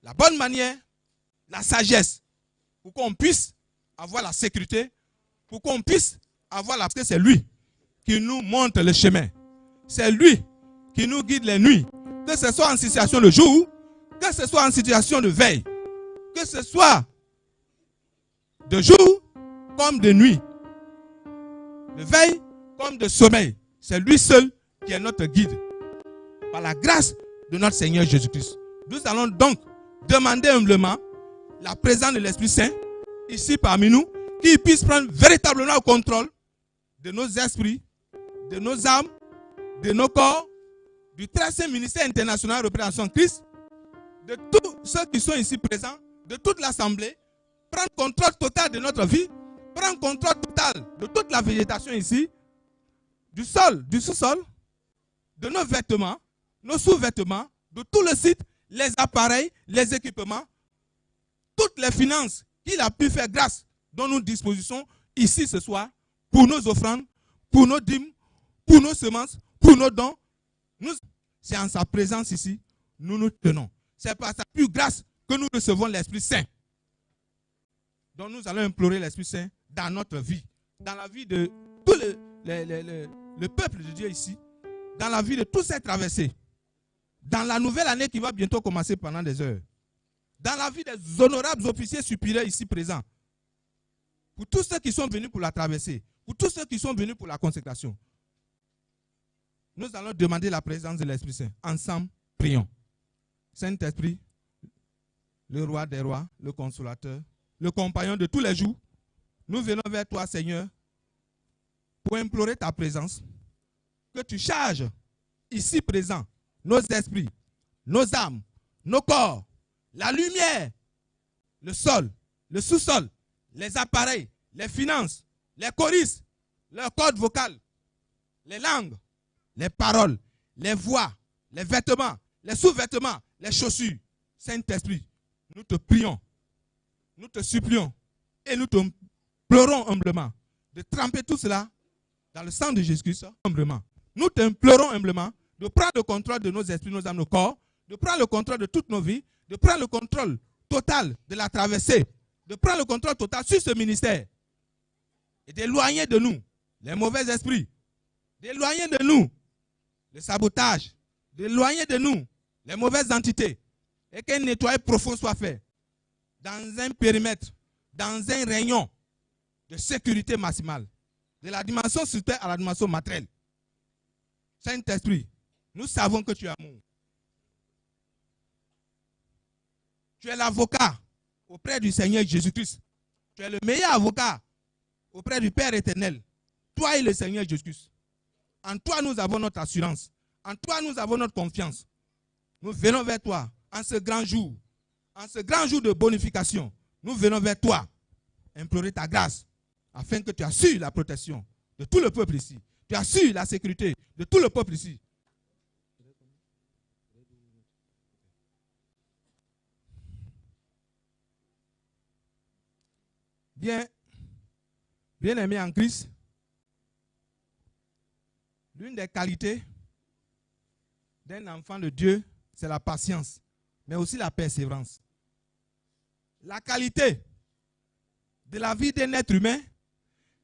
la bonne manière, la sagesse, pour qu'on puisse avoir la sécurité, pour qu'on puisse avoir la... Parce que c'est lui qui nous montre le chemin. C'est lui qui nous guide les nuits. Que ce soit en situation de jour, que ce soit en situation de veille, que ce soit de jour comme de nuit, de veille comme de sommeil. C'est lui seul qui est notre guide. Par la grâce de notre Seigneur Jésus-Christ. Nous allons donc demander humblement la présence de l'Esprit Saint ici parmi nous, qui puisse prendre véritablement le contrôle de nos esprits, de nos âmes, de nos corps, du très saint ministère international de représentation de Christ, de tous ceux qui sont ici présents, de toute l'assemblée, prendre contrôle total de notre vie, prendre contrôle total de toute la végétation ici, du sol, du sous-sol, de nos vêtements, nos sous-vêtements, de tout le site, les appareils, les équipements, toutes les finances qu'il a pu faire grâce dont nous disposons ici ce soir pour nos offrandes, pour nos dîmes, pour nos semences, pour nos dons. C'est en sa présence ici, nous nous tenons. C'est par sa plus grâce que nous recevons l'Esprit Saint. Donc nous allons implorer l'Esprit Saint dans notre vie, dans la vie de tout le peuple de Dieu ici, dans la vie de tous ces traversés, dans la nouvelle année qui va bientôt commencer pendant des heures, dans la vie des honorables officiers supérieurs ici présents, pour tous ceux qui sont venus pour la traversée, pour tous ceux qui sont venus pour la consécration. Nous allons demander la présence de l'Esprit Saint. Ensemble, prions. Saint-Esprit, le roi des rois, le consolateur, le compagnon de tous les jours, nous venons vers toi, Seigneur, pour implorer ta présence, que tu charges ici présent nos esprits, nos âmes, nos corps, la lumière, le sol, le sous-sol, les appareils, les finances, les choristes, leurs cordes vocales, les langues, les paroles, les voix, les vêtements, les sous-vêtements, les chaussures. Saint-Esprit, nous te prions, nous te supplions et nous te pleurons humblement de tremper tout cela dans le sang de Jésus-Christ humblement. Nous t'implorons humblement de prendre le contrôle de nos esprits, nos âmes, nos corps, de prendre le contrôle de toutes nos vies, de prendre le contrôle total de la traversée, de prendre le contrôle total sur ce ministère et d'éloigner de nous les mauvais esprits, d'éloigner de nous le sabotage, d'éloigner de nous les mauvaises entités et qu'un nettoyage profond soit fait dans un périmètre, dans un rayon de sécurité maximale, de la dimension sur terre à la dimension matérielle. Saint-Esprit, nous savons que tu es amour. Tu es l'avocat auprès du Seigneur Jésus-Christ. Tu es le meilleur avocat auprès du Père éternel. Toi et le Seigneur Jésus-Christ. En toi, nous avons notre assurance. En toi, nous avons notre confiance. Nous venons vers toi en ce grand jour de bonification. Nous venons vers toi implorer ta grâce afin que tu assures la protection de tout le peuple ici. Tu assures la sécurité de tout le peuple ici. Bien aimé en Christ, l'une des qualités d'un enfant de Dieu, c'est la patience, mais aussi la persévérance. La qualité de la vie d'un être humain,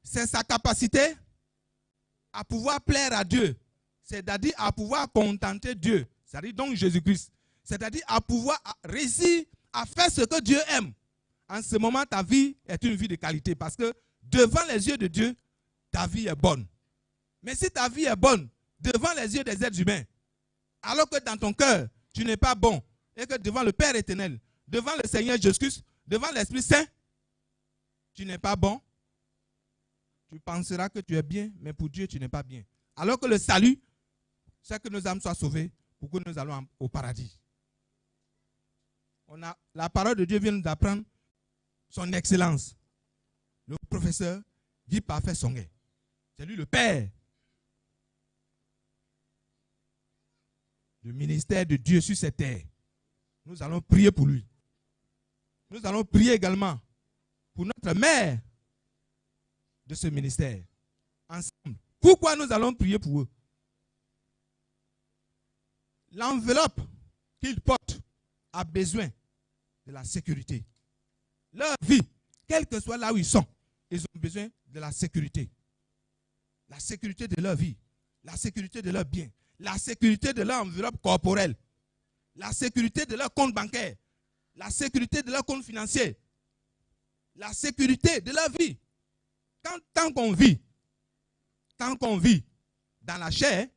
c'est sa capacité à pouvoir plaire à Dieu, c'est-à-dire à pouvoir contenter Dieu, c'est-à-dire donc Jésus-Christ, c'est-à-dire à pouvoir réussir à faire ce que Dieu aime. En ce moment, ta vie est une vie de qualité parce que devant les yeux de Dieu, ta vie est bonne. Mais si ta vie est bonne devant les yeux des êtres humains, alors que dans ton cœur, tu n'es pas bon, et que devant le Père éternel, devant le Seigneur Jésus-Christ, devant l'Esprit Saint, tu n'es pas bon, tu penseras que tu es bien, mais pour Dieu, tu n'es pas bien. Alors que le salut, c'est que nos âmes soient sauvées pour que nous allons au paradis. La parole de Dieu vient nous apprendre son excellence. Le professeur Guy Parfait Songuet. C'est lui le Père. Le ministère de Dieu sur cette terre. Nous allons prier pour lui. Nous allons prier également pour notre mère de ce ministère. Ensemble. Pourquoi nous allons prier pour eux? L'enveloppe qu'ils portent a besoin de la sécurité. Leur vie, quel que soit là où ils sont, ils ont besoin de la sécurité. La sécurité de leur vie, la sécurité de leurs biens, la sécurité de leur enveloppe corporelle, la sécurité de leur compte bancaire, la sécurité de leur compte financier, la sécurité de leur vie. Tant qu'on vit dans la chair,